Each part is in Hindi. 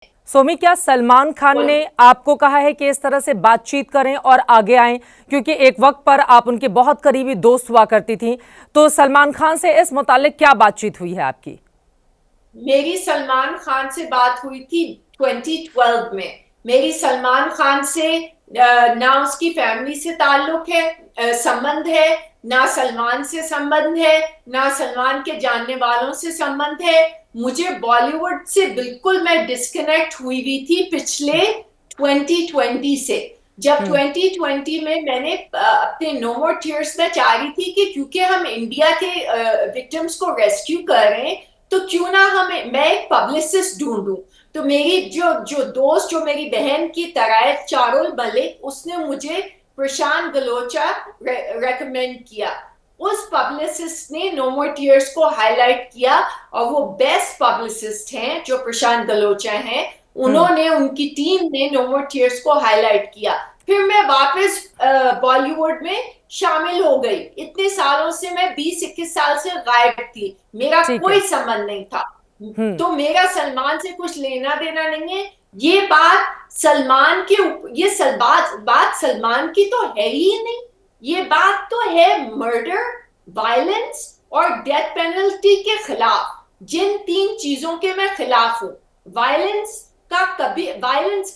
सोमी, क्या सलमान खान ने आपको कहा है कि इस तरह से बातचीत करें और आगे आएं? क्योंकि एक वक्त पर आप उनके बहुत करीबी दोस्त हुआ करती थी, तो सलमान खान से इस मुतालिक क्या बातचीत हुई है आपकी? मेरी सलमान खान से बात हुई थी 2012 में। मेरी सलमान खान से ना उसकी फैमिली से ताल्लुक है, संबंध है, ना सलमान से संबंध है, ना सलमान के जानने वालों से संबंध है। मुझे बॉलीवुड से बिल्कुल मैं डिस्कनेक्ट हुई हुई थी पिछले 2020 से। जब हम्म। 2020 में मैंने अपने नो मोर टीयर्स में चाह रही थी कि क्योंकि हम इंडिया के विक्टिम्स को रेस्क्यू कर रहे हैं, तो क्यों ना हमें मैं एक पब्लिसिस्ट ढूंढूं। तो मेरी जो जो दोस्त, जो मेरी बहन की तरह है, चारुल मलिक, उसने मुझे प्रशांत गलोचा रेकमेंड किया। उस पब्लिसिस्ट ने नो मोर टीयर्स को हाईलाइट किया, और वो बेस्ट पब्लिसिस्ट हैं जो प्रशांत गलोचा हैं। हम्म। उन्होंने, उनकी टीम ने नो मोर टीयर्स को हाईलाइट किया। फिर मैं वापस बॉलीवुड में शामिल हो गई। इतने सालों से मैं 20-21 साल से गायब थी, मेरा ठीक कोई है। संबंध नहीं था। हम्म। तो मेरा सलमान से कुछ लेना देना नहीं है। ये बात सलमान के ये बात सलमान की तो है ही नहीं। ये बात तो है मर्डर, वायलेंस और डेथ पेनल्टी के खिलाफ। जिन तीन चीजों के मैं खिलाफ हूं। वायलेंस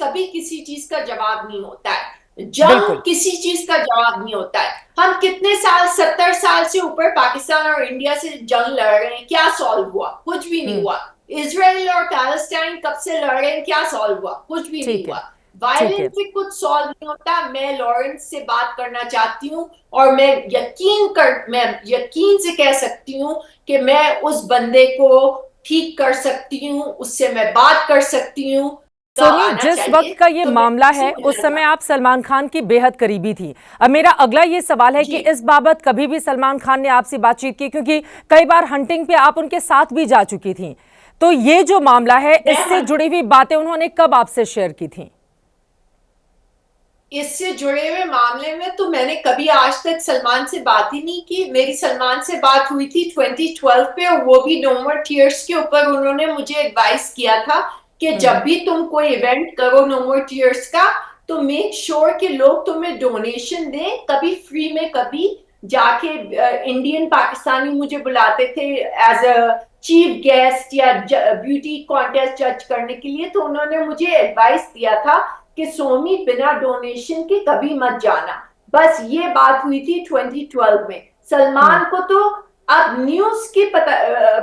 कभी किसी चीज का जवाब नहीं होता है। जंग बिल्कुल। किसी चीज का जवाब नहीं होता है। हम कितने साल, 70 साल से ऊपर पाकिस्तान और इंडिया से जंग लड़ रहे हैं, क्या सॉल्व हुआ? कुछ भी नहीं हम्म। हुआ। इसराइल और पैलेस्टाइन कब से लड़ रहे हैं, क्या सॉल्व हुआ? कुछ भी नहीं ठीक है। हुआ। ठीक वायलेंस है। से कुछ सॉल्व नहीं होता। मैं लॉरेंस से बात करना चाहती हूँ, और मैं यकीन से कह सकती हूँ कि मैं उस बंदे को ठीक कर सकती हूँ, उससे मैं बात कर सकती हूँ। का सोमी, आना जिस वक्त चाहिए। का ये तो मैं मामला उनसे है उस मिलना समय चाहती आप सलमान खान की बेहद करीबी थी। अब मेरा अगला ये सवाल है हूँ कि जी। इस बाबत कभी भी सलमान खान ने आपसे बातचीत की? क्योंकि कई बार हंटिंग पे आप उनके साथ भी जा चुकी थी। तो ये जो मामला है, मैं इससे जुड़ी हुई बातें उन्होंने कब आपसे शेयर की थी? इससे जुड़े हुए मामले में तो मैंने कभी आज तक सलमान से बात ही नहीं की। मेरी सलमान से बात हुई थी 2012 पे, और वो भी नो मोर टीयर्स के ऊपर। उन्होंने मुझे एडवाइस किया था कि हम्म। जब भी तुम कोई इवेंट करो नो मोर टीयर्स का, तो मेक श्योर कि लोग तुम्हें डोनेशन दें। कभी फ्री में, कभी जाके इंडियन पाकिस्तानी मुझे बुलाते थे एज अ चीफ गेस्ट या ब्यूटी कॉन्टेस्ट जज करने के लिए। तो उन्होंने मुझे एडवाइस दिया था कि सोमी, बिना डोनेशन के कभी मत जाना। बस ये बात हुई थी 2012 में। हम्म। सलमान को तो अब न्यूज की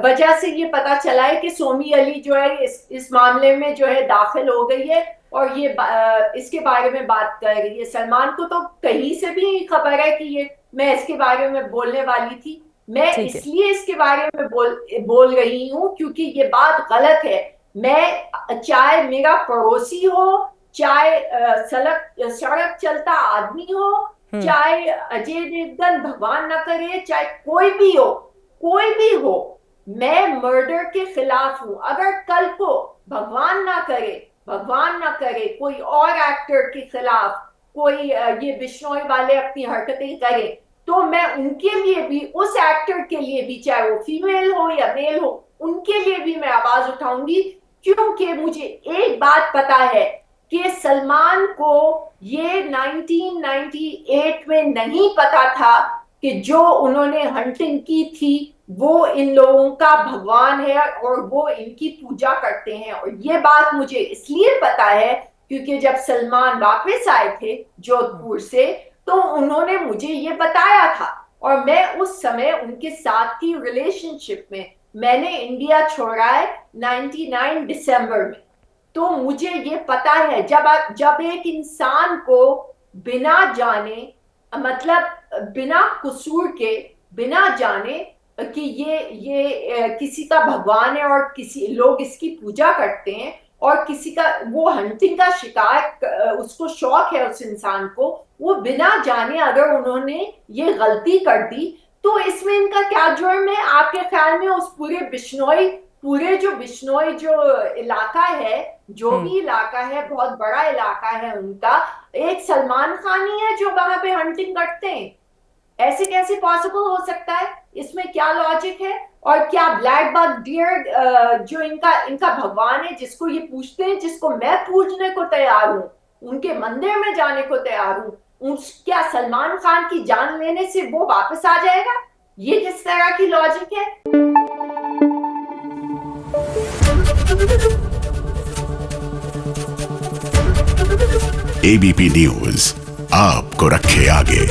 वजह से ये पता चला है कि सोमी अली जो है इस मामले में जो है दाखिल हो गई है, और ये इसके बारे में बात कर रही है। सलमान को तो कहीं से भी नहीं खबर है कि ये मैं इसके बारे में बोलने वाली थी। मैं ठीक है। इसलिए इसके बारे में बोल रही हूँ क्योंकि ये बात गलत है। मैं, चाहे मेरा पड़ोसी हो, चाहे सड़क सड़क चलता आदमी हो, हम्म। चाहे अजय देवगन भगवान ना करे, चाहे कोई भी हो, कोई भी हो, मैं मर्डर के खिलाफ हूं। अगर कल को भगवान ना करे, भगवान ना करे, कोई और एक्टर के खिलाफ कोई ये बिश्नोई वाले अपनी हरकतें करें, तो मैं उनके लिए भी, उस एक्टर के लिए भी, चाहे वो फीमेल हो या मेल हो, उनके लिए भी मैं आवाज उठाऊंगी। क्योंकि मुझे एक बात पता है कि सलमान को ये 1998 में नहीं पता था कि जो उन्होंने हंटिंग की थी वो इन लोगों का भगवान है और वो इनकी पूजा करते हैं। और ये बात मुझे इसलिए पता है क्योंकि जब सलमान वापस आए थे जोधपुर से, तो उन्होंने मुझे ये बताया था, और मैं उस समय उनके साथ थी रिलेशनशिप में। मैंने इंडिया छोड़ा है 99 दिसंबर में। तो मुझे ये पता है, जब एक इंसान को बिना जाने, मतलब बिना कसूर के, बिना जाने कि ये किसी का भगवान है और किसी लोग इसकी पूजा करते हैं, और किसी का वो हंटिंग का शिकार, उसको शौक है उस इंसान को, वो बिना जाने अगर उन्होंने ये गलती कर दी, तो इसमें इनका क्या जुर्म है आपके ख्याल में? उस पूरे जो बिश्नोई जो इलाका है, जो हम्म। भी इलाका है, बहुत बड़ा इलाका है उनका। एक सलमान खान ही है जो वहां पे हंटिंग करते हैं। ऐसे कैसे पॉसिबल हो सकता है? इसमें क्या लॉजिक है? और क्या ब्लैक बक डियर जो इनका भगवान है, जिसको ये पूछते हैं, जिसको मैं पूजने को तैयार हूं, उनके मंदिर में जाने को तैयार हूं, क्या सलमान खान की जान लेने से वो वापस आ जाएगा? ये जिस तरह की लॉजिक है। एबीपी न्यूज आपको रखे आगे।